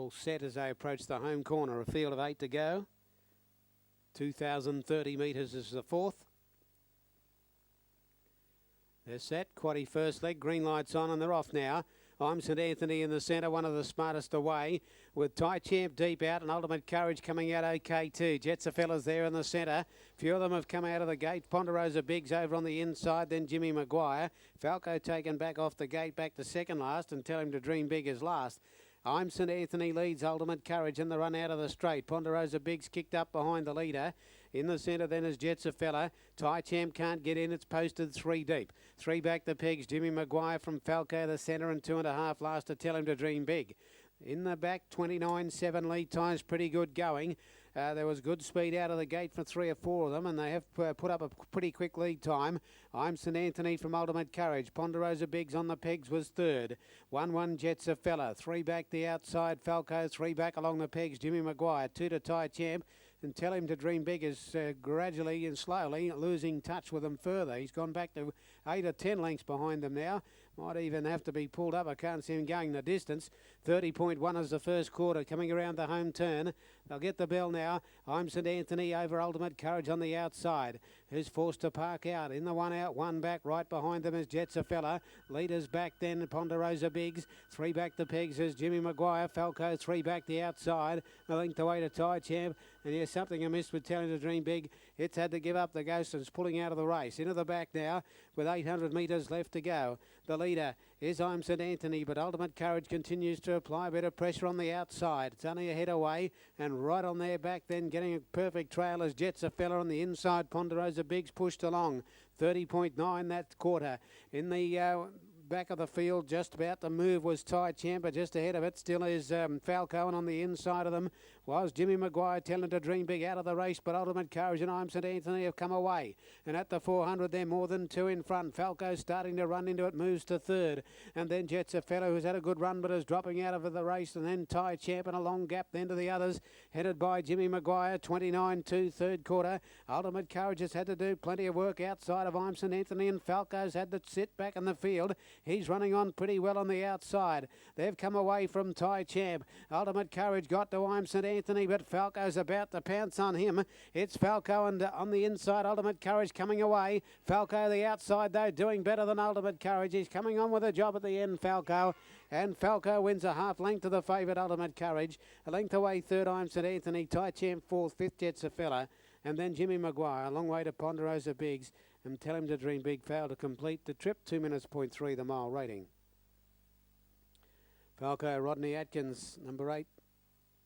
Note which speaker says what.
Speaker 1: all set as they approach the home corner. A field of 8 to go. 2,030 metres is the fourth. They're set. Quaddy first leg. Green lights on and they're off now. I'm St Anthony in the centre, one of the smartest away, with Ty Champ deep out and Ultimate Courage coming out okay too. Jets of Fellas there in the centre. Few of them have come out of the gate. Ponderosa Biggs over on the inside, then Jimmy Maguire. Falco taken back off the gate, back to second last, and Tell Him to Dream Big is last. I'm St Anthony leads Ultimate Courage in the run out of the straight. Ponderosa Biggs kicked up behind the leader. In the centre then is Jets of Fella. Ty Champ can't get in. It's posted 3 deep. 3 back the pegs. Jimmy Maguire from Falco the centre and 2.5 last to Tell Him to Dream Big. In the back, 29.7 lead times, pretty good going. There was good speed out of the gate for 3 or 4 of them, and they have put up a pretty quick lead time. I'm St Anthony from Ultimate Courage. Ponderosa Biggs on the pegs was third. 1-1 Jets of Fella. 3 back the outside Falco. 3 back along the pegs Jimmy Maguire. 2 to Ty Champ. And Tell Him to Dream Big is gradually and slowly losing touch with them further. He's gone back to 8 or 10 lengths behind them now. Might even have to be pulled up. I can't see him going the distance. 30.1 is the first quarter coming around the home turn. They'll get the bell now. I'm St Anthony over Ultimate Courage on the outside. Who's forced to park out. In the 1 out, 1 back. Right behind them is Jets of Fella. Leaders back then Ponderosa Biggs. 3 back the pegs is Jimmy Maguire. Falco 3 back the outside. A length away to Ty Champ. And here's something amiss with Tell Him to Dream Big. It's had to give up the ghost and it's pulling out of the race. Into the back now with 800 metres left to go. The leader is I'm St Anthony, but Ultimate Courage continues to apply a bit of pressure on the outside. It's only a head away and right on their back then getting a perfect trail as Jets of Fella on the inside. Ponderosa Biggs pushed along. 30.9 that quarter. In the back of the field, just about to move was Ty Champ, but just ahead of it still is Falco, and on the inside of them was Jimmy Maguire. Tell Him to Dream Big out of the race, but Ultimate Courage and I'm St Anthony have come away. And at the 400, they're more than 2 in front. Falco's starting to run into it, moves to third. And then Jets of Fellow, who's had a good run, but is dropping out of the race. And then Ty Champ and a long gap then to the others, headed by Jimmy Maguire, 29-2, third quarter. Ultimate Courage has had to do plenty of work outside of I'm St Anthony, and Falco's had to sit back in the field. He's running on pretty well on the outside. They've come away from Ty Champ. Ultimate Courage got to I'm St Anthony, but Falco's about to pounce on him. It's Falco, and on the inside, Ultimate Courage coming away. Falco the outside, though, doing better than Ultimate Courage. He's coming on with a job at the end, Falco. And Falco wins a half length to the favourite Ultimate Courage. A length away, third, I'm St Anthony. Ty Champ, fourth, fifth, Jets of Fella. And then Jimmy Maguire, a long way to Ponderosa Biggs. And Tell Him to Dream Big failed to complete the trip. 2 minutes, 0.3 the mile rating. Falco, Rodney Atkins, number 8.